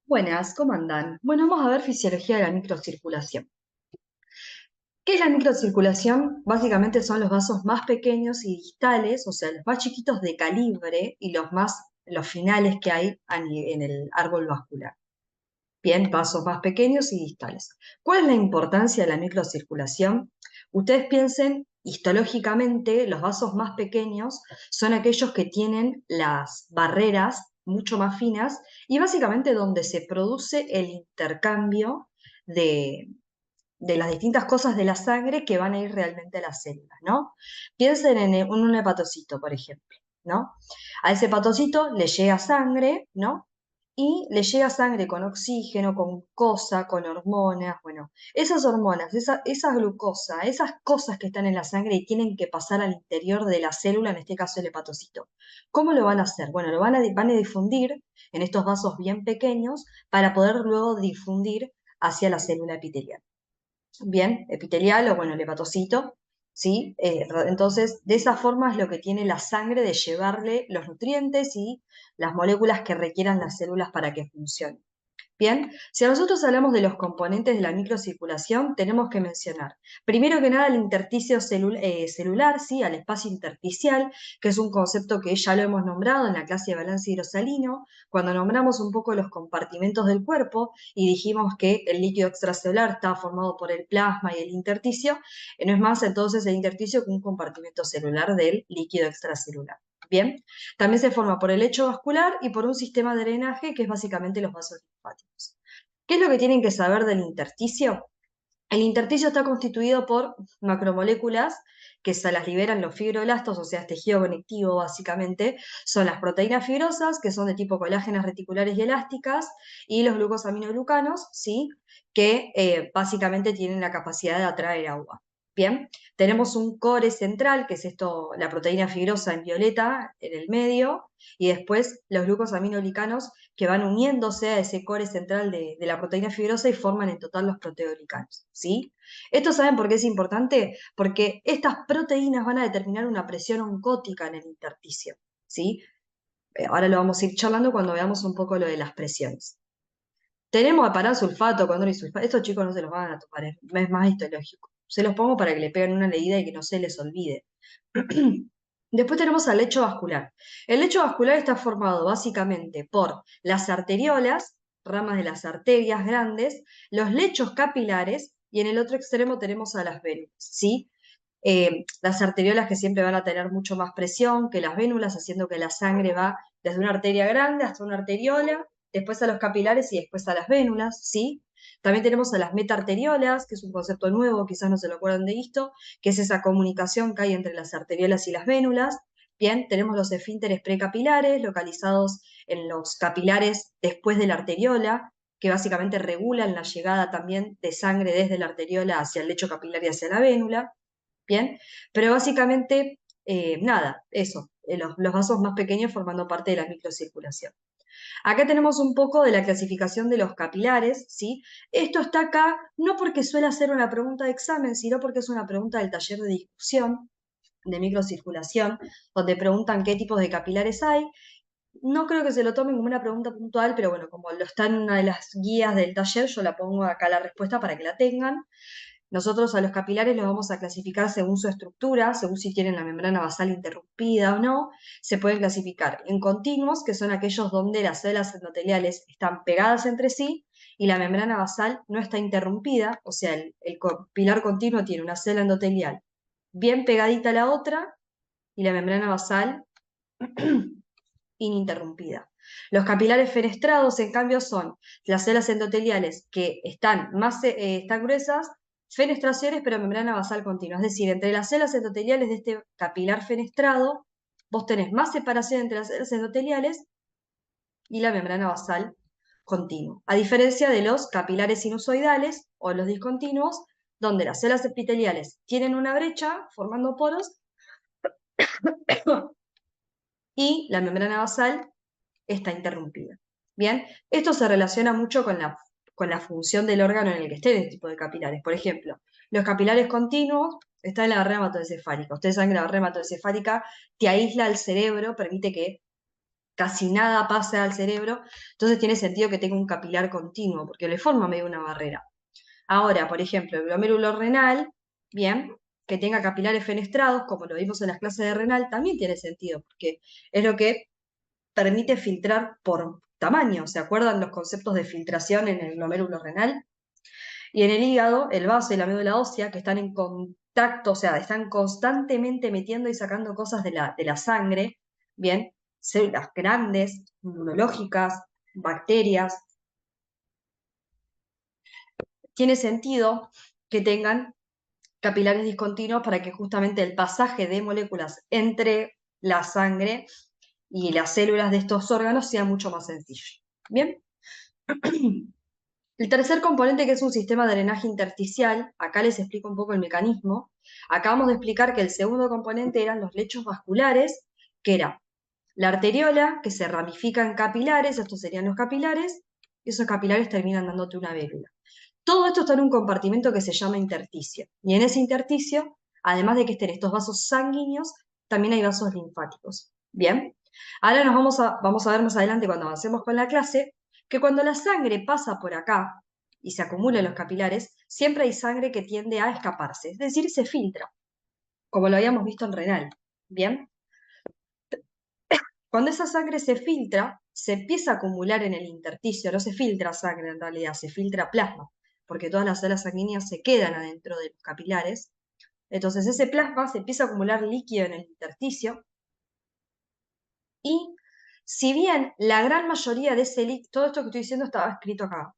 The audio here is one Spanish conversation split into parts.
Buenas, ¿cómo andan? Bueno, vamos a ver fisiología de la microcirculación. ¿Qué es la microcirculación? Básicamente son los vasos más pequeños y distales, o sea, los más chiquitos de calibre y los finales que hay en el árbol vascular. Bien, vasos más pequeños y distales. ¿Cuál es la importancia de la microcirculación? Ustedes piensen, histológicamente, los vasos más pequeños son aquellos que tienen las barreras mucho más finas y básicamente donde se produce el intercambio de, de las distintas cosas de la sangre que van a ir realmente a las células, ¿no? Piensen en un hepatocito, por ejemplo, ¿no? A ese hepatocito le llega sangre, ¿no? Y le llega sangre con oxígeno, con glucosa, con hormonas, bueno, esas hormonas, esa glucosa, esas cosas que están en la sangre y tienen que pasar al interior de la célula, en este caso el hepatocito. ¿Cómo lo van a hacer? Bueno, van a difundir en estos vasos bien pequeños para poder luego difundir hacia la célula epitelial. Bien, epitelial o bueno, el hepatocito, ¿sí? Entonces, de esa forma es lo que tiene la sangre de llevarle los nutrientes y las moléculas que requieran las células para que funcionen. Bien, si nosotros hablamos de los componentes de la microcirculación, tenemos que mencionar, primero que nada, el intersticio celular, ¿sí? Al espacio intersticial, que es un concepto que ya lo hemos nombrado en la clase de balance hidrosalino, cuando nombramos un poco los compartimentos del cuerpo y dijimos que el líquido extracelular está formado por el plasma y el intersticio, no es más entonces el intersticio que un compartimento celular del líquido extracelular. Bien, también se forma por el lecho vascular y por un sistema de drenaje que es básicamente los vasos linfáticos. ¿Qué es lo que tienen que saber del intersticio? El intersticio está constituido por macromoléculas que se las liberan los fibroblastos, o sea, es tejido conectivo básicamente, son las proteínas fibrosas, que son de tipo colágenas reticulares y elásticas, y los glucosaminoglucanos, ¿sí? Que básicamente tienen la capacidad de atraer agua. Bien, tenemos un core central, que es esto, la proteína fibrosa en violeta en el medio, y después los glucosaminoglicanos que van uniéndose a ese core central de la proteína fibrosa y forman en total los proteoglicanos, ¿sí? ¿Esto saben por qué es importante? Porque estas proteínas van a determinar una presión oncótica en el intersticio, ¿sí? Ahora lo vamos a ir charlando cuando veamos un poco lo de las presiones. Tenemos parasulfato, condroisulfato, estos chicos no se los van a tomar, es más histológico. Se los pongo para que le peguen una leída y que no se les olvide. Después tenemos al lecho vascular. El lecho vascular está formado básicamente por las arteriolas, ramas de las arterias grandes, los lechos capilares y en el otro extremo tenemos a las vénulas, ¿sí? Las arteriolas que siempre van a tener mucho más presión que las vénulas, haciendo que la sangre va desde una arteria grande hasta una arteriola, después a los capilares y después a las vénulas, ¿sí? También tenemos a las metarteriolas, que es un concepto nuevo, quizás no se lo acuerdan de esto, que es esa comunicación que hay entre las arteriolas y las vénulas. Bien, tenemos los esfínteres precapilares, localizados en los capilares después de la arteriola, que básicamente regulan la llegada también de sangre desde la arteriola hacia el lecho capilar y hacia la vénula. Bien, pero básicamente, nada, eso, los vasos más pequeños formando parte de la microcirculación. Acá tenemos un poco de la clasificación de los capilares, ¿sí? Esto está acá no porque suele ser una pregunta de examen, sino porque es una pregunta del taller de discusión de microcirculación, donde preguntan qué tipos de capilares hay. No creo que se lo tomen como una pregunta puntual, pero bueno, como lo está en una de las guías del taller, yo la pongo acá la respuesta para que la tengan. Nosotros a los capilares los vamos a clasificar según su estructura, según si tienen la membrana basal interrumpida o no. Se pueden clasificar en continuos, que son aquellos donde las células endoteliales están pegadas entre sí y la membrana basal no está interrumpida, o sea, el capilar continuo tiene una célula endotelial bien pegadita a la otra y la membrana basal ininterrumpida. Los capilares fenestrados, en cambio, son las células endoteliales que están gruesas, fenestraciones, pero membrana basal continua. Es decir, entre las células endoteliales de este capilar fenestrado, vos tenés más separación entre las células endoteliales y la membrana basal continua. A diferencia de los capilares sinusoidales o los discontinuos, donde las células epiteliales tienen una brecha formando poros y la membrana basal está interrumpida. Bien, esto se relaciona mucho con la función del órgano en el que estén este tipo de capilares. Por ejemplo, los capilares continuos están en la barrera hematoencefálica. Ustedes saben que la barrera hematoencefálica te aísla el cerebro, permite que casi nada pasa al cerebro, entonces tiene sentido que tenga un capilar continuo, porque le forma medio una barrera. Ahora, por ejemplo, el glomérulo renal, bien, que tenga capilares fenestrados, como lo vimos en las clases de renal, también tiene sentido, porque es lo que permite filtrar por tamaño. ¿Se acuerdan los conceptos de filtración en el glomérulo renal? Y en el hígado, el vaso y la médula ósea, que están en contacto, o sea, están constantemente metiendo y sacando cosas de la sangre, bien, células grandes, inmunológicas, bacterias. Tiene sentido que tengan capilares discontinuos para que justamente el pasaje de moléculas entre la sangre y las células de estos órganos sea mucho más sencillo. Bien. El tercer componente, que es un sistema de drenaje intersticial, acá les explico un poco el mecanismo. Acabamos de explicar que el segundo componente eran los lechos vasculares, que era la arteriola, que se ramifica en capilares, estos serían los capilares, y esos capilares terminan dándote una vérula. Todo esto está en un compartimento que se llama intersticio. Y en ese intersticio, además de que estén estos vasos sanguíneos, también hay vasos linfáticos. Bien, ahora vamos a ver más adelante cuando avancemos con la clase, que cuando la sangre pasa por acá y se acumula en los capilares, siempre hay sangre que tiende a escaparse, es decir, se filtra, como lo habíamos visto en renal. Bien, cuando esa sangre se filtra, se empieza a acumular en el intersticio, no se filtra sangre en realidad, se filtra plasma, porque todas las células sanguíneas se quedan adentro de los capilares. Entonces ese plasma se empieza a acumular líquido en el intersticio y si bien la gran mayoría de ese líquido, todo esto que estoy diciendo estaba escrito acá,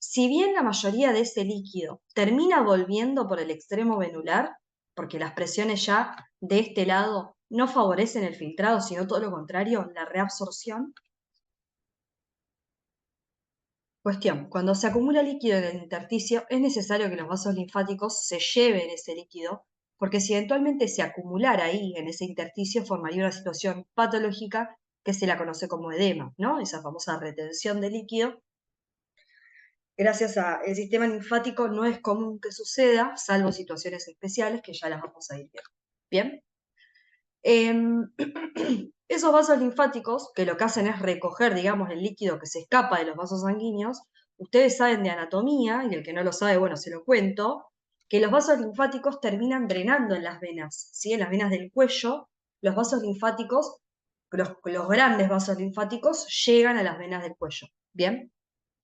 si bien la mayoría de ese líquido termina volviendo por el extremo venular, porque las presiones ya de este lado no favorecen el filtrado, sino todo lo contrario, la reabsorción. Cuestión, cuando se acumula líquido en el intersticio, es necesario que los vasos linfáticos se lleven ese líquido, porque si eventualmente se acumulara ahí, en ese intersticio, formaría una situación patológica que se la conoce como edema, ¿no? Esa famosa retención de líquido. Gracias al sistema linfático no es común que suceda, salvo situaciones especiales que ya las vamos a ir viendo. ¿Bien? Esos vasos linfáticos, que lo que hacen es recoger, digamos, el líquido que se escapa de los vasos sanguíneos, ustedes saben de anatomía, y el que no lo sabe, bueno, se lo cuento, que los vasos linfáticos terminan drenando en las venas, ¿sí? En las venas del cuello, los vasos linfáticos, los grandes vasos linfáticos, llegan a las venas del cuello, ¿bien?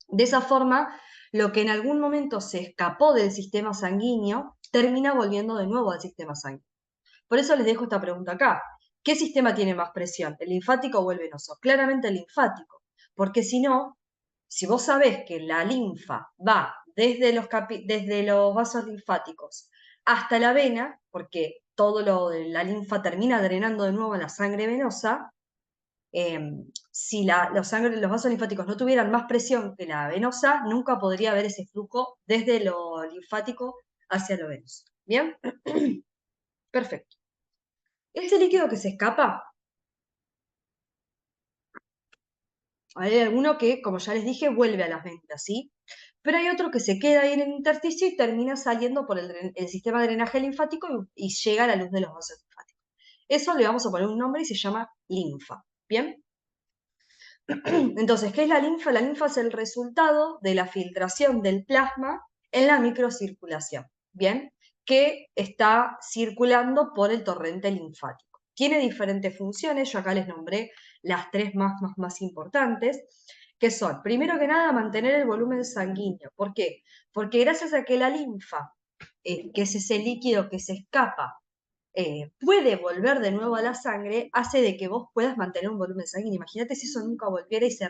De esa forma, lo que en algún momento se escapó del sistema sanguíneo, termina volviendo de nuevo al sistema sanguíneo. Por eso les dejo esta pregunta acá. ¿Qué sistema tiene más presión, el linfático o el venoso? Claramente el linfático, porque si no, si vos sabés que la linfa va desde los vasos linfáticos hasta la vena, porque la linfa termina drenando de nuevo a la sangre venosa, si los vasos linfáticos no tuvieran más presión que la venosa, nunca podría haber ese flujo desde lo linfático hacia lo venoso. ¿Bien? Perfecto. Este líquido que se escapa, hay alguno que, como ya les dije, vuelve a las venas, ¿sí? Pero hay otro que se queda ahí en el intersticio y termina saliendo por el sistema de drenaje linfático y llega a la luz de los vasos linfáticos. Eso le vamos a poner un nombre y se llama linfa. ¿Bien? Entonces, ¿qué es la linfa? La linfa es el resultado de la filtración del plasma en la microcirculación, ¿bien? Que está circulando por el torrente linfático. Tiene diferentes funciones, yo acá les nombré las tres más importantes, que son, primero que nada, mantener el volumen sanguíneo. ¿Por qué? Porque gracias a que la linfa, que es ese líquido que se escapa, puede volver de nuevo a la sangre, hace de que vos puedas mantener un volumen sanguíneo. Imagínate si eso nunca volviera y se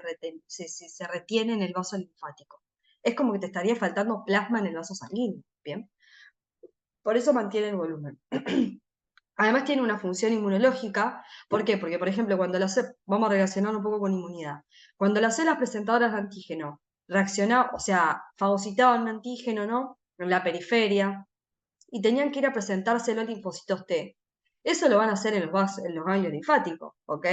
retiene en el vaso linfático. Es como que te estaría faltando plasma en el vaso sanguíneo, ¿bien? Por eso mantiene el volumen. Además tiene una función inmunológica. ¿Por qué? Porque, por ejemplo, vamos a relacionar un poco con inmunidad. Cuando las células presentadoras de antígeno reaccionaban, o sea, fagocitaban un antígeno, ¿no? En la periferia, y tenían que ir a presentárselo a linfocitos T. Eso lo van a hacer en los ganglios linfáticos, ¿ok?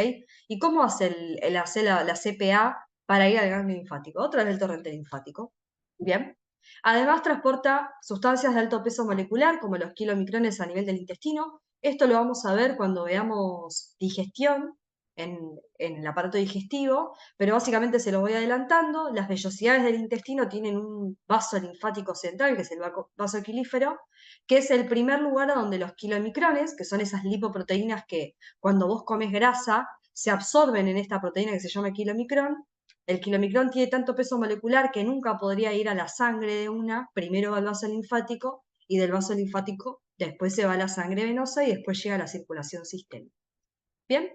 ¿Y cómo hace la CPA para ir al ganglio linfático? Otra vez el torrente linfático. Bien. Además transporta sustancias de alto peso molecular, como los kilomicrones a nivel del intestino. Esto lo vamos a ver cuando veamos digestión, en el aparato digestivo, pero básicamente se lo voy adelantando. Las vellosidades del intestino tienen un vaso linfático central, que es el vaso aquilífero, que es el primer lugar a donde los kilomicrones, que son esas lipoproteínas que cuando vos comes grasa, se absorben en esta proteína que se llama kilomicrón. El kilomicrón tiene tanto peso molecular que nunca podría ir a la sangre de una, primero va al vaso linfático y del vaso linfático después se va a la sangre venosa y después llega a la circulación sistémica. ¿Bien?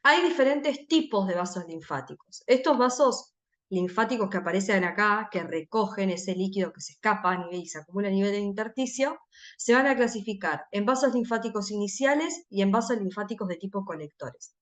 Hay diferentes tipos de vasos linfáticos. Estos vasos linfáticos que aparecen acá, que recogen ese líquido que se escapa y se acumula a nivel del intersticio, se van a clasificar en vasos linfáticos iniciales y en vasos linfáticos de tipo colectores.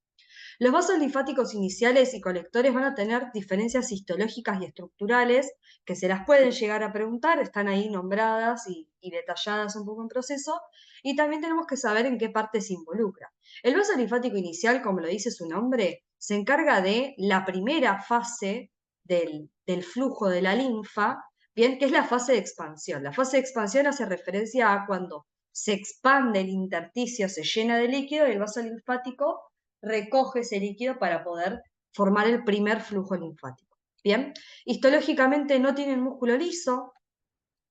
Los vasos linfáticos iniciales y colectores van a tener diferencias histológicas y estructurales que se las pueden llegar a preguntar, están ahí nombradas y detalladas un poco en proceso, y también tenemos que saber en qué parte se involucra. El vaso linfático inicial, como lo dice su nombre, se encarga de la primera fase del flujo de la linfa, bien, que es la fase de expansión. La fase de expansión hace referencia a cuando se expande el intersticio, se llena de líquido y el vaso linfático recoge ese líquido para poder formar el primer flujo linfático. Bien, histológicamente no tienen músculo liso,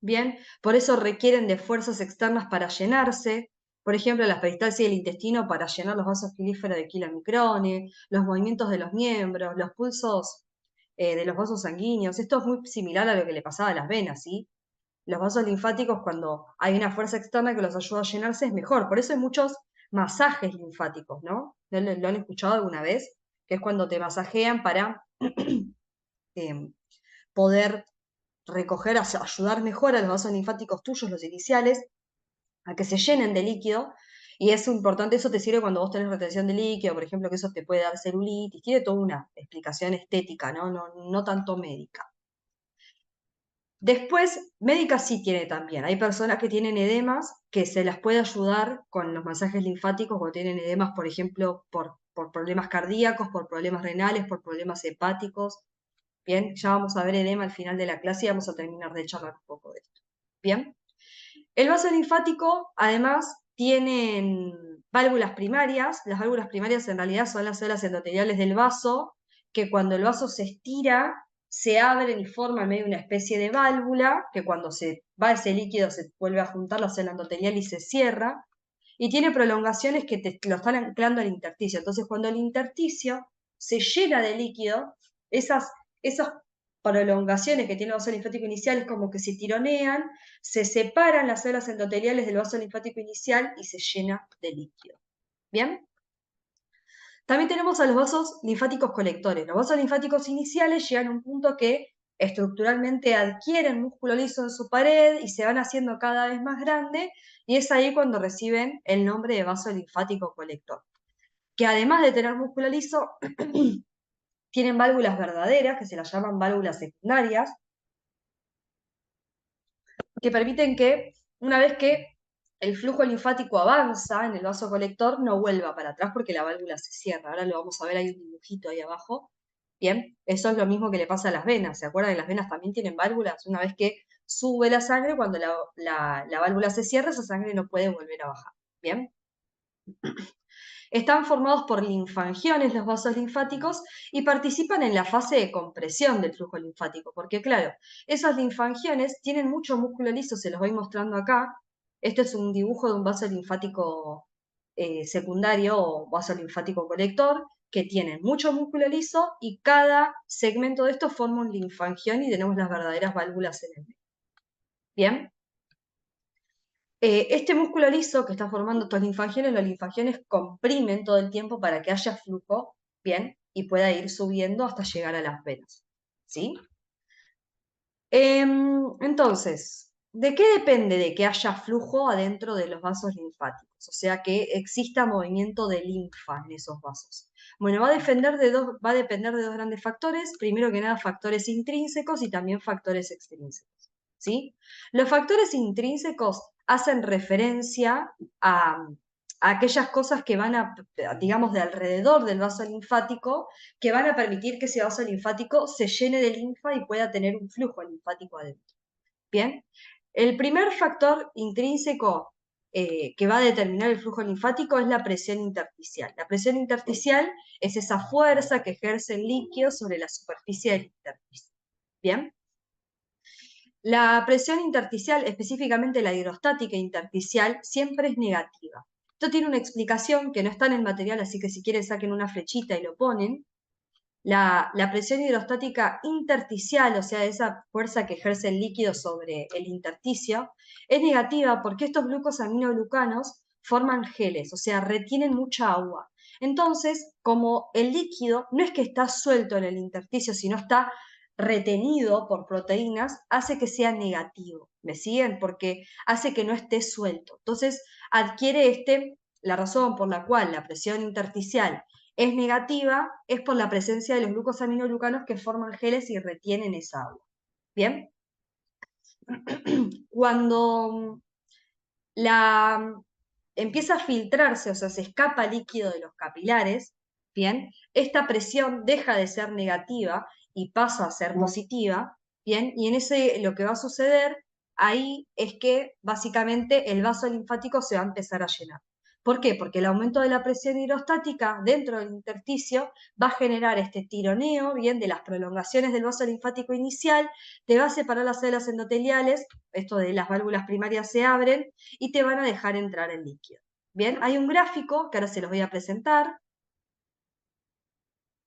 bien, por eso requieren de fuerzas externas para llenarse. Por ejemplo, la peristalsis del intestino para llenar los vasos pilíferos de kilomicrones, los movimientos de los miembros, los pulsos de los vasos sanguíneos. Esto es muy similar a lo que le pasaba a las venas, ¿sí? Los vasos linfáticos, cuando hay una fuerza externa que los ayuda a llenarse, es mejor. Por eso hay muchos masajes linfáticos, ¿no? ¿Lo han escuchado alguna vez? Que es cuando te masajean para eh, poder recoger, ayudar mejor a los vasos linfáticos tuyos, los iniciales, a que se llenen de líquido. Y es importante, eso te sirve cuando vos tenés retención de líquido, por ejemplo, que eso te puede dar celulitis. Tiene toda una explicación estética, ¿no? No tanto médica. Después, médica sí tiene también. Hay personas que tienen edemas que se las puede ayudar con los masajes linfáticos o tienen edemas, por ejemplo, por problemas cardíacos, por problemas renales, por problemas hepáticos. Bien, ya vamos a ver edema al final de la clase y vamos a terminar de charlar un poco de esto. Bien, el vaso linfático, además, tienen válvulas primarias. Las válvulas primarias en realidad son las células endoteliales del vaso, que cuando el vaso se estira, se abren y forman medio una especie de válvula, que cuando se va ese líquido se vuelve a juntar la célula endotelial y se cierra, y tiene prolongaciones que lo están anclando al intersticio. Entonces, cuando el intersticio se llena de líquido, esas prolongaciones que tiene el vaso linfático inicial es como que se tironean, se separan las células endoteliales del vaso linfático inicial y se llena de líquido. ¿Bien? También tenemos a los vasos linfáticos colectores. Los vasos linfáticos iniciales llegan a un punto que estructuralmente adquieren músculo liso en su pared y se van haciendo cada vez más grandes, y es ahí cuando reciben el nombre de vaso linfático colector. Que además de tener músculo liso, tienen válvulas verdaderas, que se las llaman válvulas secundarias, que permiten que, una vez que el flujo linfático avanza en el vaso colector, no vuelva para atrás porque la válvula se cierra. Ahora lo vamos a ver, hay un dibujito ahí abajo. Bien, eso es lo mismo que le pasa a las venas. ¿Se acuerdan que las venas también tienen válvulas? Una vez que sube la sangre, cuando la válvula se cierra, esa sangre no puede volver a bajar. Bien. Están formados por linfangiones los vasos linfáticos y participan en la fase de compresión del flujo linfático, porque claro, esos linfangiones tienen mucho músculo liso, se los voy mostrando acá. Este es un dibujo de un vaso linfático secundario o vaso linfático colector, que tiene mucho músculo liso y cada segmento de estos forma un linfangión y tenemos las verdaderas válvulas en el medio. Bien. Este músculo liso que está formando estos linfangiones, los linfangiones comprimen todo el tiempo para que haya flujo, bien, y pueda ir subiendo hasta llegar a las venas, ¿sí? Entonces, ¿de qué depende de que haya flujo adentro de los vasos linfáticos? O sea, que exista movimiento de linfa en esos vasos. Bueno, va a depender de dos grandes factores. Primero que nada, factores intrínsecos y también factores extrínsecos, ¿sí? Los factores intrínsecos hacen referencia a aquellas cosas que van digamos, de alrededor del vaso linfático, que van a permitir que ese vaso linfático se llene de linfa y pueda tener un flujo linfático adentro. Bien, el primer factor intrínseco que va a determinar el flujo linfático es la presión intersticial. La presión intersticial es esa fuerza que ejerce el líquido sobre la superficie del intersticio. ¿Bien? La presión intersticial, específicamente la hidrostática intersticial, siempre es negativa. Esto tiene una explicación que no está en el material, así que si quieren saquen una flechita y lo ponen. La presión hidrostática intersticial, o sea, esa fuerza que ejerce el líquido sobre el intersticio, es negativa porque estos glucosaminoglucanos forman geles, o sea, retienen mucha agua. Entonces, como el líquido no es que está suelto en el intersticio, sino está retenido por proteínas, hace que sea negativo. ¿Me siguen? Porque hace que no esté suelto. Entonces, adquiere la razón por la cual la presión intersticial es negativa, es por la presencia de los glucosaminoglucanos que forman geles y retienen esa agua. ¿Bien? Cuando empieza a filtrarse, o sea, se escapa líquido de los capilares, ¿bien? Esta presión deja de ser negativa y pasa a ser positiva, ¿bien? Y en ese lo que va a suceder ahí es que básicamente el vaso linfático se va a empezar a llenar. ¿Por qué? Porque el aumento de la presión hidrostática dentro del intersticio va a generar este tironeo, bien, de las prolongaciones del vaso linfático inicial, te va a separar las células endoteliales, esto de las válvulas primarias se abren, y te van a dejar entrar el líquido. Bien, hay un gráfico que ahora se los voy a presentar.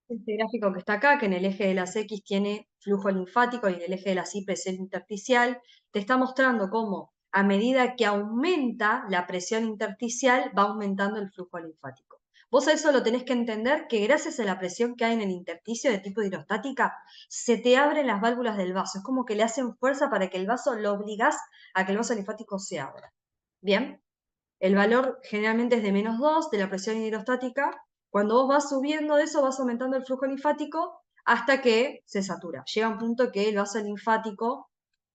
Este gráfico que está acá, que en el eje de las X tiene flujo linfático y en el eje de las Y presión intersticial, te está mostrando cómo a medida que aumenta la presión intersticial va aumentando el flujo linfático. Vos a eso lo tenés que entender que gracias a la presión que hay en el intersticio de tipo hidrostática, se te abren las válvulas del vaso. Es como que le hacen fuerza para que el vaso lo obligás a que el vaso linfático se abra. ¿Bien? El valor generalmente es de -2 de la presión hidrostática. Cuando vos vas subiendo de eso, vas aumentando el flujo linfático hasta que se satura. Llega un punto que el vaso linfático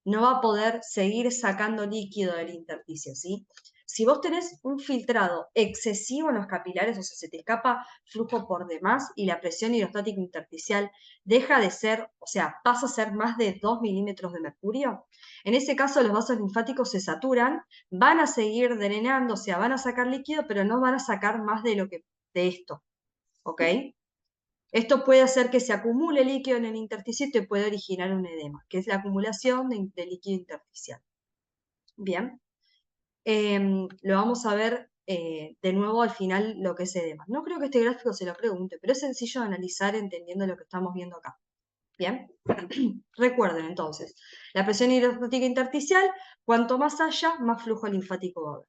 no va a poder seguir sacando líquido del intersticio, ¿sí? Si vos tenés un filtrado excesivo en los capilares, o sea, se te escapa flujo por demás y la presión hidrostática intersticial deja de ser, o sea, pasa a ser más de 2 milímetros de mercurio, en ese caso los vasos linfáticos se saturan, van a seguir drenando, o sea, van a sacar líquido, pero no van a sacar más de esto, ¿ok? Esto puede hacer que se acumule líquido en el intersticio y te puede originar un edema, que es la acumulación de líquido intersticial. Bien, lo vamos a ver de nuevo al final lo que es edema. No creo que este gráfico se lo pregunte, pero es sencillo de analizar entendiendo lo que estamos viendo acá. Bien, recuerden entonces, la presión hidrostática intersticial, cuanto más haya, más flujo linfático va a haber.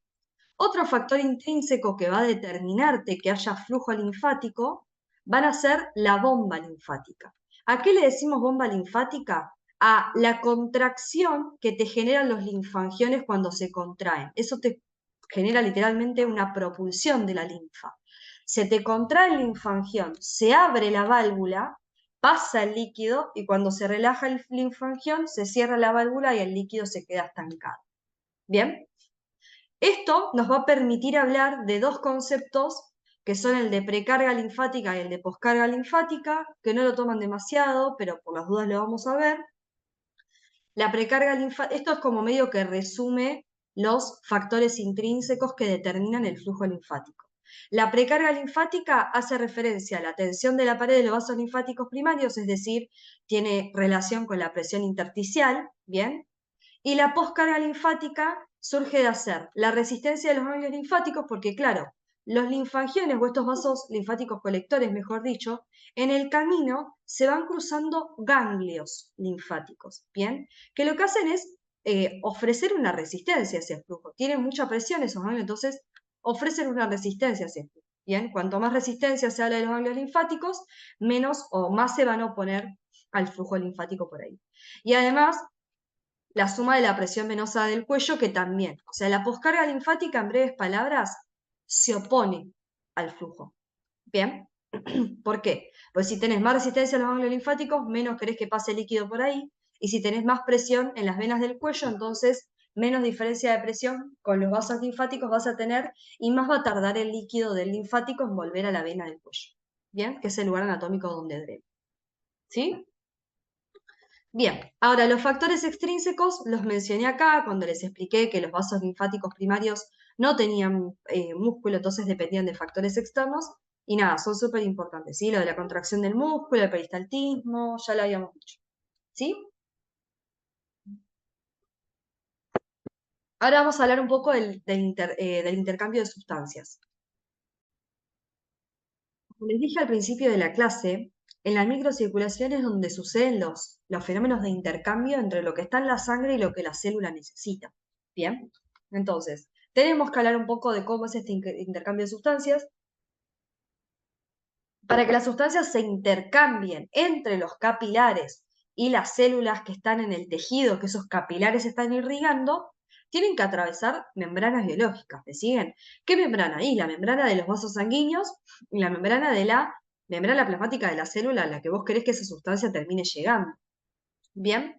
Otro factor intrínseco que va a determinarte que haya flujo linfático van a ser la bomba linfática. ¿A qué le decimos bomba linfática? A la contracción que te generan los linfangiones cuando se contraen. Eso te genera literalmente una propulsión de la linfa. Se te contrae el linfangión, se abre la válvula, pasa el líquido y cuando se relaja el linfangión se cierra la válvula y el líquido se queda estancado. ¿Bien? Esto nos va a permitir hablar de dos conceptos que son el de precarga linfática y el de poscarga linfática, que no lo toman demasiado, pero por las dudas lo vamos a ver. La precarga linfática, esto es como medio que resume los factores intrínsecos que determinan el flujo linfático. La precarga linfática hace referencia a la tensión de la pared de los vasos linfáticos primarios, es decir, tiene relación con la presión intersticial, ¿bien? Y la poscarga linfática surge de hacer la resistencia de los ganglios linfáticos, porque claro, los linfangiones o estos vasos linfáticos colectores, mejor dicho, en el camino se van cruzando ganglios linfáticos, ¿bien? Que lo que hacen es ofrecer una resistencia a ese flujo. Tienen mucha presión esos ganglios, entonces ofrecen una resistencia a ese flujo. Bien, cuanto más resistencia se habla de los ganglios linfáticos, menos o más se van a oponer al flujo linfático por ahí. Y además, la suma de la presión venosa del cuello, que también, o sea, la poscarga linfática, en breves palabras, se opone al flujo. ¿Bien? ¿Por qué? Pues si tenés más resistencia a los ganglios linfáticos, menos querés que pase líquido por ahí, y si tenés más presión en las venas del cuello, entonces menos diferencia de presión con los vasos linfáticos vas a tener, y más va a tardar el líquido del linfático en volver a la vena del cuello. ¿Bien? Que es el lugar anatómico donde drena. ¿Sí? Bien, ahora los factores extrínsecos los mencioné acá cuando les expliqué que los vasos linfáticos primarios no tenían músculo, entonces dependían de factores externos. Y nada, son súper importantes, ¿sí? Lo de la contracción del músculo, el peristaltismo, ya lo habíamos dicho, ¿sí? Ahora vamos a hablar un poco del intercambio de sustancias. Como les dije al principio de la clase, en la microcirculación es donde suceden los fenómenos de intercambio entre lo que está en la sangre y lo que la célula necesita. Bien, entonces, tenemos que hablar un poco de cómo es este intercambio de sustancias. Para que las sustancias se intercambien entre los capilares y las células que están en el tejido que esos capilares están irrigando, tienen que atravesar membranas biológicas. ¿Me siguen? ¿Qué membrana? Y la membrana de los vasos sanguíneos y la membrana de la membrana plasmática de la célula a la que vos querés que esa sustancia termine llegando. Bien,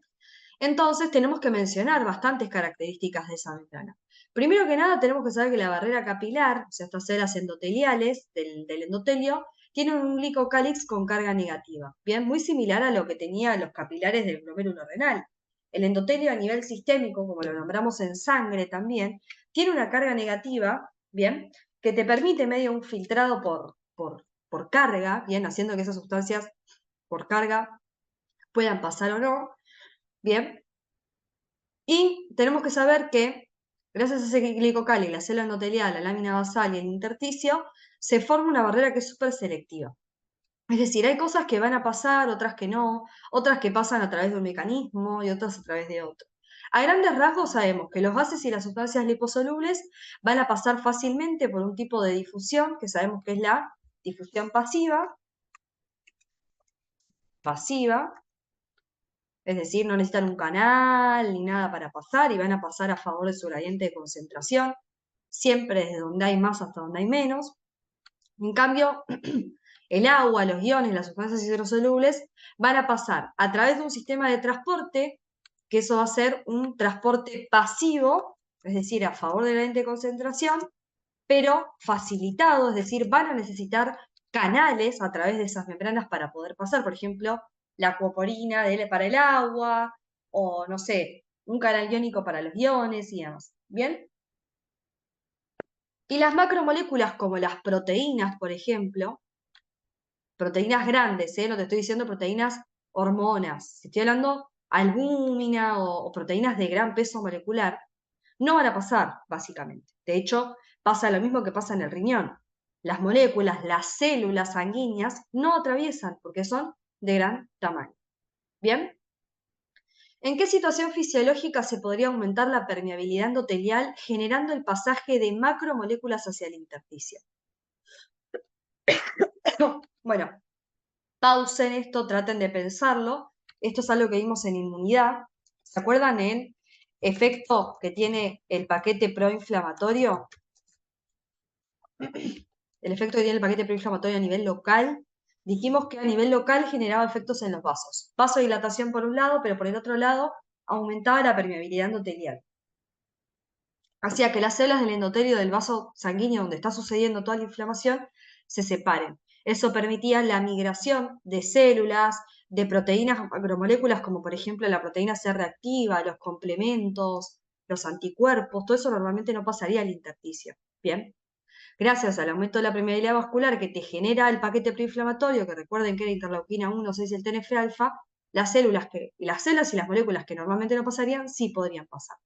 entonces tenemos que mencionar bastantes características de esa membrana. Primero que nada, tenemos que saber que la barrera capilar, o sea, estas células endoteliales del endotelio, tienen un glicocálix con carga negativa, bien, muy similar a lo que tenían los capilares del glomérulo renal. El endotelio a nivel sistémico, como lo nombramos en sangre también, tiene una carga negativa, bien, que te permite medio un filtrado por carga, bien, haciendo que esas sustancias por carga puedan pasar o no, bien, y tenemos que saber que, gracias a ese glicocálico, la célula endotelial, la lámina basal y el intersticio, se forma una barrera que es súper selectiva. Es decir, hay cosas que van a pasar, otras que no, otras que pasan a través de un mecanismo y otras a través de otro. A grandes rasgos sabemos que los gases y las sustancias liposolubles van a pasar fácilmente por un tipo de difusión, que sabemos que es la difusión pasiva, pasiva, es decir, no necesitan un canal ni nada para pasar y van a pasar a favor de su gradiente de concentración, siempre desde donde hay más hasta donde hay menos. En cambio, el agua, los iones, las sustancias hidrosolubles van a pasar a través de un sistema de transporte, que eso va a ser un transporte pasivo, es decir, a favor del gradiente de concentración, pero facilitado, es decir, van a necesitar canales a través de esas membranas para poder pasar, por ejemplo, la acuaporina para el agua, o no sé, un canal iónico para los iones y demás. ¿Bien? Y las macromoléculas como las proteínas, por ejemplo, proteínas grandes, no te estoy diciendo proteínas hormonas, si estoy hablando albúmina o proteínas de gran peso molecular, no van a pasar, básicamente. De hecho, pasa lo mismo que pasa en el riñón. Las moléculas, las células sanguíneas, no atraviesan porque son de gran tamaño. ¿Bien? ¿En qué situación fisiológica se podría aumentar la permeabilidad endotelial generando el pasaje de macromoléculas hacia el intersticio? Bueno, pausen esto, traten de pensarlo. Esto es algo que vimos en inmunidad. ¿Se acuerdan el efecto que tiene el paquete proinflamatorio? El efecto que tiene el paquete proinflamatorio a nivel local. Dijimos que a nivel local generaba efectos en los vasos. Vasodilatación por un lado, pero por el otro lado aumentaba la permeabilidad endotelial. Hacía que las células del endotelio del vaso sanguíneo donde está sucediendo toda la inflamación se separen. Eso permitía la migración de células, de proteínas macromoléculas, como por ejemplo la proteína C reactiva, los complementos, los anticuerpos, todo eso normalmente no pasaría al intersticio. Bien, gracias al aumento de la permeabilidad vascular que te genera el paquete proinflamatorio, que recuerden que era interleuquina 1, 6 y el TNF-alfa, las células y las moléculas que normalmente no pasarían, sí podrían pasar.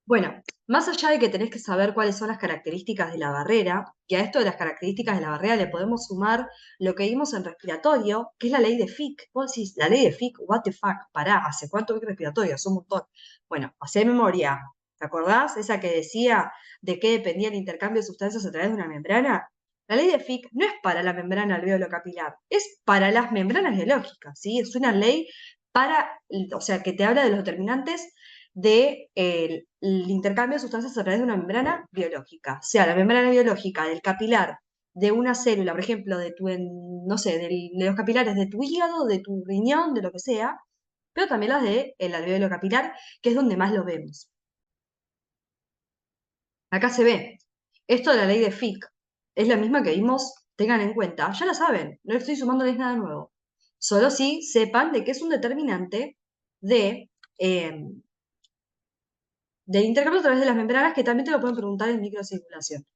Bueno, más allá de que tenés que saber cuáles son las características de la barrera, y a esto de las características de la barrera le podemos sumar lo que vimos en respiratorio, que es la ley de Fick. Vos decís, la ley de Fick, what the fuck, pará, ¿hace cuánto vi respiratorio? Es un montón. Bueno, hacé memoria. ¿Te acordás? Esa que decía de qué dependía el intercambio de sustancias a través de una membrana. La ley de Fick no es para la membrana alveolo-capilar, es para las membranas biológicas, ¿sí? Es una ley para, o sea, que te habla de los determinantes del intercambio de sustancias a través de una membrana biológica, sea la membrana biológica del capilar de una célula, por ejemplo, no sé, de los capilares de tu hígado, de tu riñón, de lo que sea, pero también las del alveolo capilar, que es donde más lo vemos. Acá se ve. Esto de la ley de Fick es la misma que vimos, tengan en cuenta, ya la saben, no estoy sumándoles nada nuevo. Solo si sepan de que es un determinante de, eh, del intercambio a través de las membranas, que también te lo pueden preguntar en microcirculación.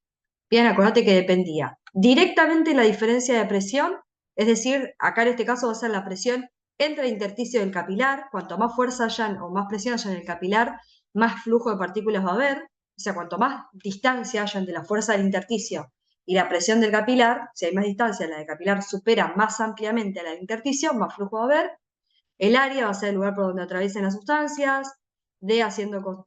Bien, acordate que dependía directamente la diferencia de presión, es decir, acá en este caso va a ser la presión entre el intersticio del capilar. Cuanto más fuerza hayan o más presión haya en el capilar, más flujo de partículas va a haber. O sea, cuanto más distancia haya entre la fuerza del intersticio y la presión del capilar, si hay más distancia, la del capilar supera más ampliamente a la del intersticio, más flujo va a haber. El área va a ser el lugar por donde atraviesen las sustancias, D haciendo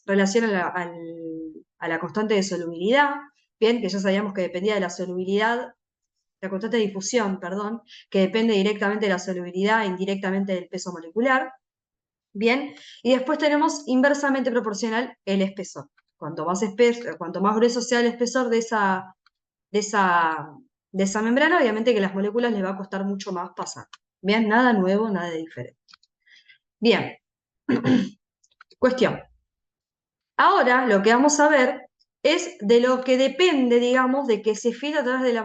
relación a la constante de solubilidad, bien, que ya sabíamos que dependía de la solubilidad, la constante de difusión, perdón, que depende directamente de la solubilidad e indirectamente del peso molecular, bien, y después tenemos inversamente proporcional el espesor. Cuanto más espeso, cuanto más grueso sea el espesor de esa, de esa membrana, obviamente que a las moléculas les va a costar mucho más pasar. Bien, nada nuevo, nada de diferente. Bien, cuestión. Ahora lo que vamos a ver es de lo que depende, digamos, de que se filtra a través de la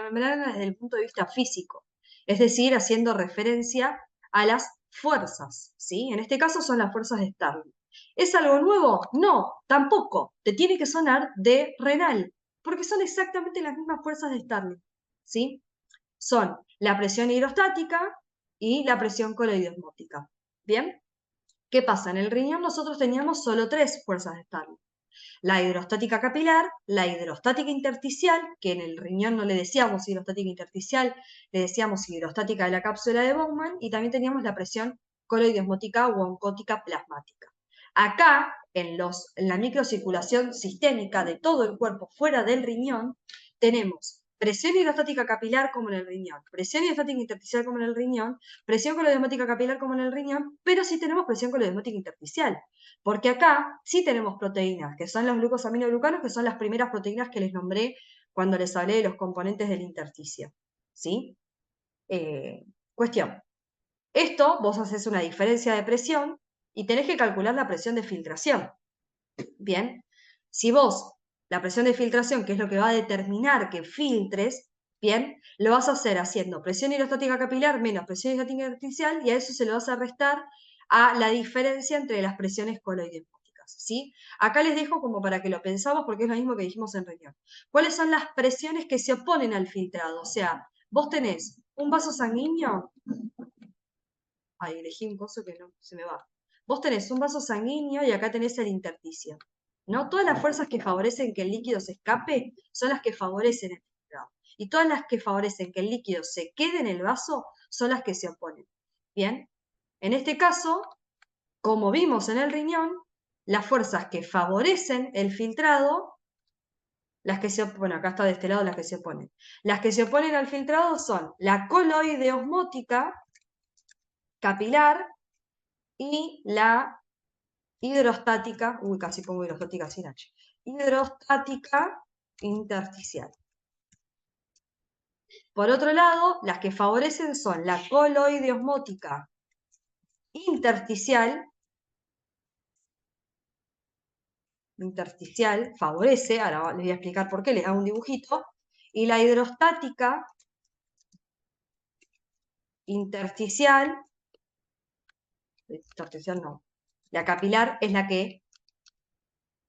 membrana desde el punto de vista físico. Es decir, haciendo referencia a las fuerzas, ¿sí? En este caso son las fuerzas de Starling. ¿Es algo nuevo? No, tampoco. Te tiene que sonar de renal, porque son exactamente las mismas fuerzas de Starling, ¿sí? Son la presión hidrostática y la presión coloidosmótica. ¿Bien? ¿Qué pasa? En el riñón nosotros teníamos solo tres fuerzas de Starling. La hidrostática capilar, la hidrostática intersticial, que en el riñón no le decíamos hidrostática intersticial, le decíamos hidrostática de la cápsula de Bowman, y también teníamos la presión coloidosmótica o oncótica plasmática. Acá, en la microcirculación sistémica de todo el cuerpo fuera del riñón, tenemos presión hidrostática capilar como en el riñón, presión hidrostática intersticial como en el riñón, presión coloidosmótica capilar como en el riñón, pero sí tenemos presión coloidosmótica intersticial. Porque acá sí tenemos proteínas, que son los glucosaminoglucanos, que son las primeras proteínas que les nombré cuando les hablé de los componentes del intersticio. ¿Sí? Cuestión. Esto, vos haces una diferencia de presión y tenés que calcular la presión de filtración. Bien. Si vos, la presión de filtración, que es lo que va a determinar que filtres, bien, lo vas a hacer haciendo presión hidrostática capilar menos presión hidrostática intersticial, y a eso se lo vas a restar a la diferencia entre las presiones coloidosmóticas, ¿sí? Acá les dejo como para que lo pensamos, porque es lo mismo que dijimos en riñón. ¿Cuáles son las presiones que se oponen al filtrado? O sea, vos tenés un vaso sanguíneo. Ay, elegí un coso que no se me va. Vos tenés un vaso sanguíneo y acá tenés el intersticio. ¿No? Todas las fuerzas que favorecen que el líquido se escape son las que favorecen el filtrado. Y todas las que favorecen que el líquido se quede en el vaso son las que se oponen. Bien, en este caso, como vimos en el riñón, las fuerzas que favorecen el filtrado, las que se oponen, bueno, acá está de este lado las que se oponen. Las que se oponen al filtrado son la coloideosmótica capilar y la hidrostática, uy, casi pongo hidrostática sin H, hidrostática intersticial. Por otro lado, las que favorecen son la coloideosmótica intersticial, favorece, ahora les voy a explicar por qué, les hago un dibujito, y la hidrostática intersticial no, la capilar es la que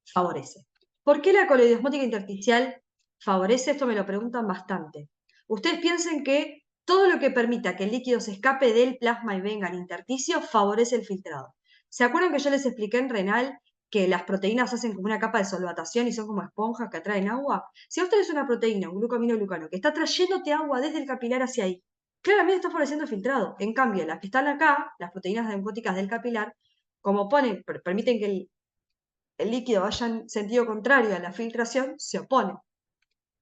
favorece. ¿Por qué la coloidosmótica intersticial favorece? Esto me lo preguntan bastante. Ustedes piensen que todo lo que permita que el líquido se escape del plasma y venga al intersticio favorece el filtrado. ¿Se acuerdan que yo les expliqué en renal que las proteínas hacen como una capa de solvatación y son como esponjas que atraen agua? Si a ustedes una proteína, un glucosaminoglucano, que está trayéndote agua desde el capilar hacia ahí, claramente está favoreciendo el filtrado. En cambio, las que están acá, las proteínas embóticas del capilar, como permiten que el líquido vaya en sentido contrario a la filtración, se opone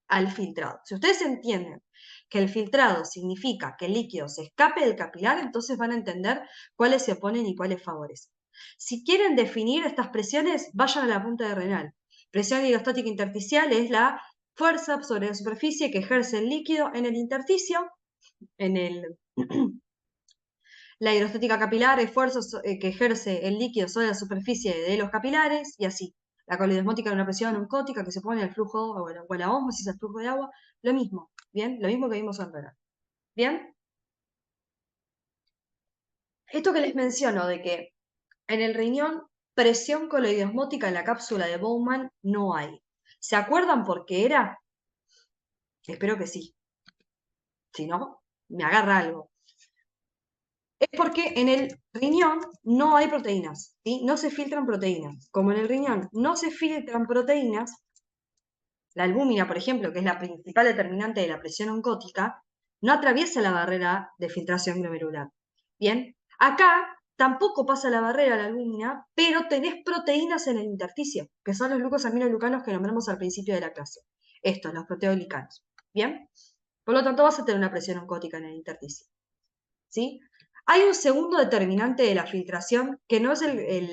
al filtrado. Si ustedes entienden que el filtrado significa que el líquido se escape del capilar, entonces van a entender cuáles se oponen y cuáles favorecen. Si quieren definir estas presiones, vayan a la punta de renal. Presión hidrostática intersticial es la fuerza sobre la superficie que ejerce el líquido en el intersticio, en el la hidrostática capilar es fuerza que ejerce el líquido sobre la superficie de los capilares, y así. La coloidosmótica es una presión oncótica que se pone al flujo o a la ósmosis, al flujo de agua. Lo mismo, ¿bien? Lo mismo que vimos en renal. ¿Bien? Esto que les menciono de que en el riñón presión coloidosmótica en la cápsula de Bowman no hay. ¿Se acuerdan por qué era? Espero que sí. Si no, me agarra algo. Es porque en el riñón no hay proteínas, ¿sí? No se filtran proteínas. Como en el riñón no se filtran proteínas, la albúmina, por ejemplo, que es la principal determinante de la presión oncótica, no atraviesa la barrera de filtración glomerular. Bien, acá tampoco pasa la barrera la albúmina, pero tenés proteínas en el intersticio, que son los glucosaminoglucanos que nombramos al principio de la clase. Estos, los proteoglicanos. Bien, por lo tanto vas a tener una presión oncótica en el intersticio. ¿Sí? Hay un segundo determinante de la filtración, que no es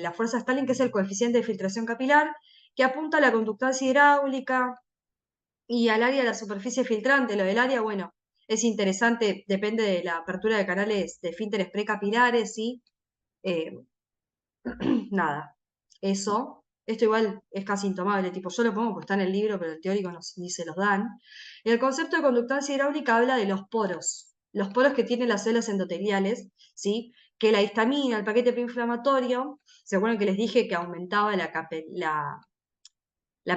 la fuerza Stalin, que es el coeficiente de filtración capilar, que apunta a la conductancia hidráulica y al área de la superficie filtrante. Lo del área, bueno, es interesante, depende de la apertura de canales de esfínteres precapilares, ¿sí? Eh, nada, eso. Esto igual es casi intomable, tipo, yo lo pongo porque está en el libro, pero el teórico no, ni se los dan. Y el concepto de conductancia hidráulica habla de los poros que tienen las células endoteliales, ¿sí? Que la histamina, el paquete preinflamatorio, ¿se acuerdan que les dije que aumentaba la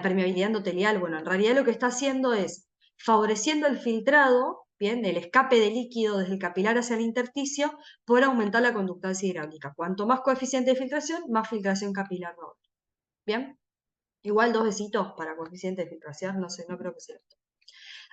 permeabilidad endotelial? Bueno, en realidad lo que está haciendo es favoreciendo el filtrado, bien, el escape de líquido desde el capilar hacia el intersticio, por aumentar la conductancia hidráulica. Cuanto más coeficiente de filtración, más filtración capilar va a haber. Bien, igual 2 besitos para coeficiente de filtración, no sé, no creo que sea esto.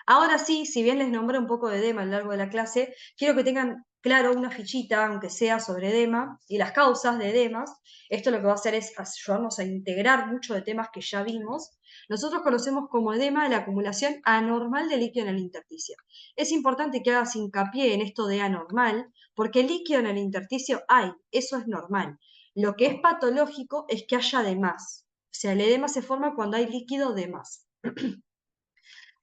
Ahora sí, si bien les nombré un poco de edema a lo largo de la clase, quiero que tengan claro una fichita, aunque sea sobre edema y las causas de edemas. Esto lo que va a hacer es ayudarnos a integrar mucho de temas que ya vimos. Nosotros conocemos como edema la acumulación anormal de líquido en el intersticio. Es importante que hagas hincapié en esto de anormal, porque líquido en el intersticio hay, eso es normal. Lo que es patológico es que haya de más. O sea, el edema se forma cuando hay líquido de más.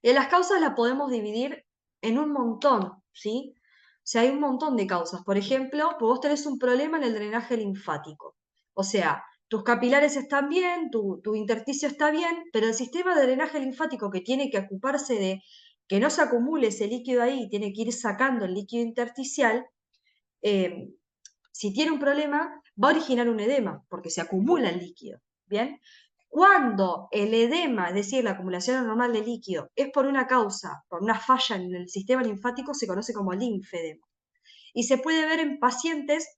Y las causas las podemos dividir en un montón, ¿sí? O sea, hay un montón de causas. Por ejemplo, vos tenés un problema en el drenaje linfático. O sea, tus capilares están bien, tu intersticio está bien, pero el sistema de drenaje linfático que tiene que ocuparse de que no se acumule ese líquido ahí, tiene que ir sacando el líquido intersticial, eh, si tiene un problema, va a originar un edema, porque se acumula el líquido. ¿Bien? Cuando el edema, es decir, la acumulación anormal de líquido, es por una causa, por una falla en el sistema linfático, se conoce como linfedema. Y se puede ver en pacientes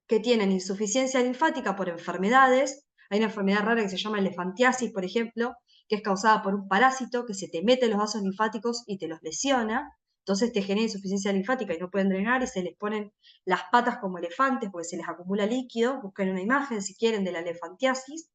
que tienen insuficiencia linfática por enfermedades. Hay una enfermedad rara que se llama elefantiasis, por ejemplo, que es causada por un parásito que se te mete en los vasos linfáticos y te los lesiona. Entonces te genera insuficiencia linfática y no pueden drenar y se les ponen las patas como elefantes porque se les acumula líquido. Busquen una imagen si quieren de la elefantiasis.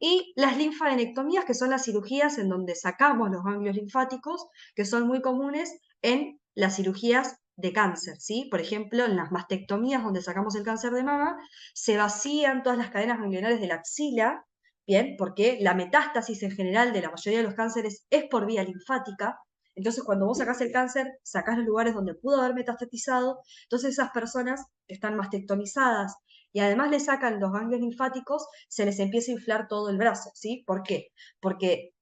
Y las linfadenectomías, que son las cirugías en donde sacamos los ganglios linfáticos, que son muy comunes en las cirugías de cáncer, ¿sí? Por ejemplo, en las mastectomías, donde sacamos el cáncer de mama, se vacían todas las cadenas ganglionares de la axila, ¿bien? Porque la metástasis en general de la mayoría de los cánceres es por vía linfática. Entonces, cuando vos sacás el cáncer, sacás los lugares donde pudo haber metastatizado, entonces esas personas están mastectomizadas y además le sacan los ganglios linfáticos, se les empieza a inflar todo el brazo, ¿sí? ¿Por qué? Porque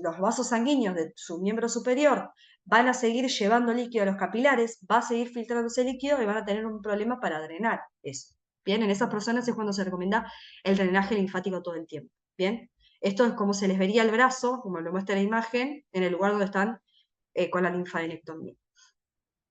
los vasos sanguíneos de su miembro superior van a seguir llevando líquido a los capilares, va a seguir filtrándose líquido y van a tener un problema para drenar eso. Bien, en esas personas es cuando se recomienda el drenaje linfático todo el tiempo. Bien, esto es como se les vería el brazo, como lo muestra la imagen, en el lugar donde están con la linfadenectomía.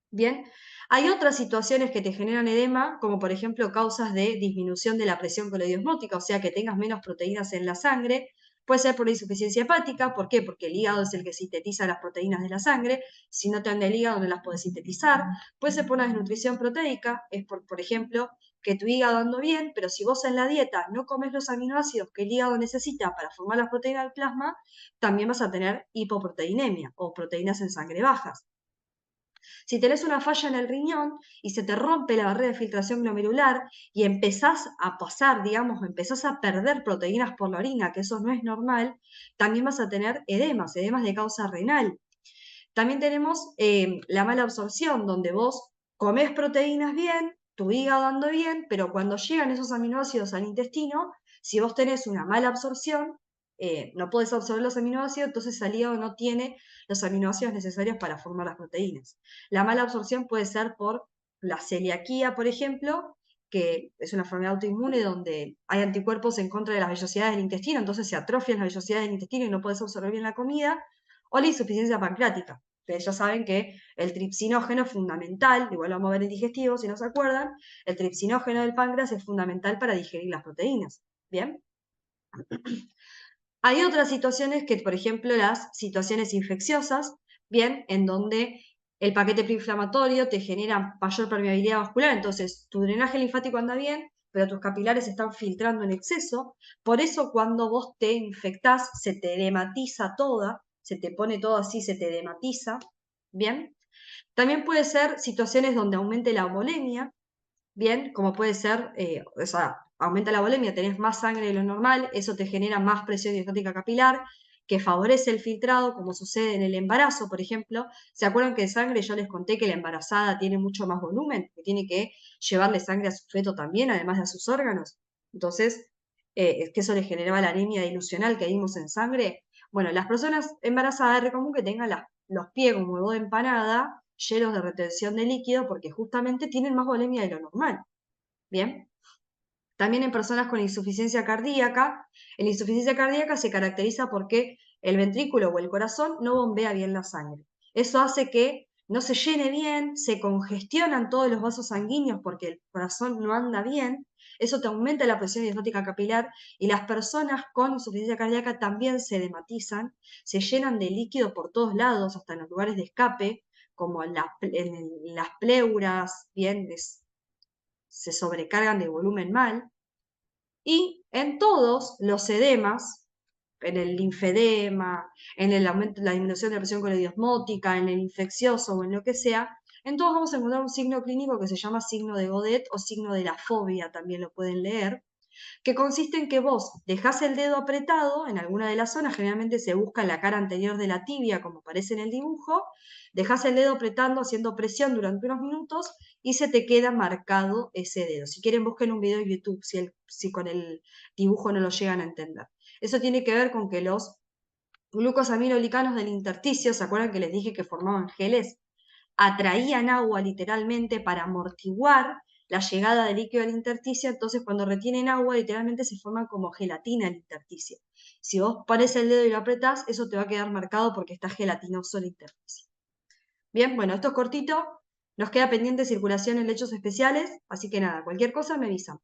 Bien, hay otras situaciones que te generan edema, como por ejemplo causas de disminución de la presión coloidosmótica, o sea que tengas menos proteínas en la sangre. Puede ser por insuficiencia hepática, ¿por qué? Porque el hígado es el que sintetiza las proteínas de la sangre. Si no te anda el hígado, no las puedes sintetizar. Puede ser por una desnutrición proteica, es por ejemplo, que tu hígado anda bien, pero si vos en la dieta no comes los aminoácidos que el hígado necesita para formar las proteínas del plasma, también vas a tener hipoproteinemia o proteínas en sangre bajas. Si tenés una falla en el riñón y se te rompe la barrera de filtración glomerular y empezás a pasar, digamos, empezás a perder proteínas por la orina, que eso no es normal, también vas a tener edemas de causa renal. También tenemos la mala absorción, donde vos comés proteínas bien, tu hígado anda bien, pero cuando llegan esos aminoácidos al intestino, si vos tenés una mala absorción, no podés absorber los aminoácidos, entonces el hígado no tiene los aminoácidos necesarios para formar las proteínas. La mala absorción puede ser por la celiaquía, por ejemplo, que es una enfermedad autoinmune donde hay anticuerpos en contra de las vellosidades del intestino, entonces se atrofian las vellosidades del intestino y no puedes absorber bien la comida, o la insuficiencia pancreática. Ustedes ya saben que el tripsinógeno es fundamental, igual lo vamos a ver en digestivo si no se acuerdan, el tripsinógeno del páncreas es fundamental para digerir las proteínas. ¿Bien? Hay otras situaciones que, por ejemplo, las situaciones infecciosas, bien, en donde el paquete preinflamatorio te genera mayor permeabilidad vascular, entonces tu drenaje linfático anda bien, pero tus capilares están filtrando en exceso. Por eso cuando vos te infectás, se te edematiza toda, se te pone todo así, se te edematiza, ¿bien? También puede ser situaciones donde aumente la homolemia, bien, como puede ser, o sea, aumenta la volemia, tenés más sangre de lo normal, eso te genera más presión diastática capilar, que favorece el filtrado, como sucede en el embarazo, por ejemplo. ¿Se acuerdan que de sangre yo les conté que la embarazada tiene mucho más volumen, que tiene que llevarle sangre a su feto también, además de a sus órganos? Entonces, es que eso le generaba la anemia dilucional que vimos en sangre. Bueno, las personas embarazadas es común que tengan los pies como huevo de empanada, llenos de retención de líquido, porque justamente tienen más volemia de lo normal. Bien. También en personas con insuficiencia cardíaca, la insuficiencia cardíaca se caracteriza porque el ventrículo o el corazón no bombea bien la sangre. Eso hace que no se llene bien, se congestionan todos los vasos sanguíneos porque el corazón no anda bien, eso te aumenta la presión diastática capilar y las personas con insuficiencia cardíaca también se edematizan, se llenan de líquido por todos lados, hasta en los lugares de escape, como en las pleuras, bien, se sobrecargan de volumen mal. Y en todos los edemas, en el linfedema, en el aumento, la disminución de la presión coloidosmótica, en el infeccioso o en lo que sea, en todos vamos a encontrar un signo clínico que se llama signo de Godet o signo de la fobia, también lo pueden leer, que consiste en que vos dejás el dedo apretado en alguna de las zonas, generalmente se busca en la cara anterior de la tibia, como aparece en el dibujo, dejás el dedo apretando, haciendo presión durante unos minutos y se te queda marcado ese dedo. Si quieren, busquen un video de YouTube si con el dibujo no lo llegan a entender. Eso tiene que ver con que los glucosaminoglicanos del intersticio, ¿se acuerdan que les dije que formaban geles? Atraían agua literalmente para amortiguar la llegada del líquido al intersticio, entonces cuando retienen agua literalmente se forman como gelatina el intersticio. Si vos pones el dedo y lo apretás, eso te va a quedar marcado porque está gelatinoso el intersticio. Bien, bueno, esto es cortito, nos queda pendiente circulación en lechos especiales, así que nada, cualquier cosa me avisan.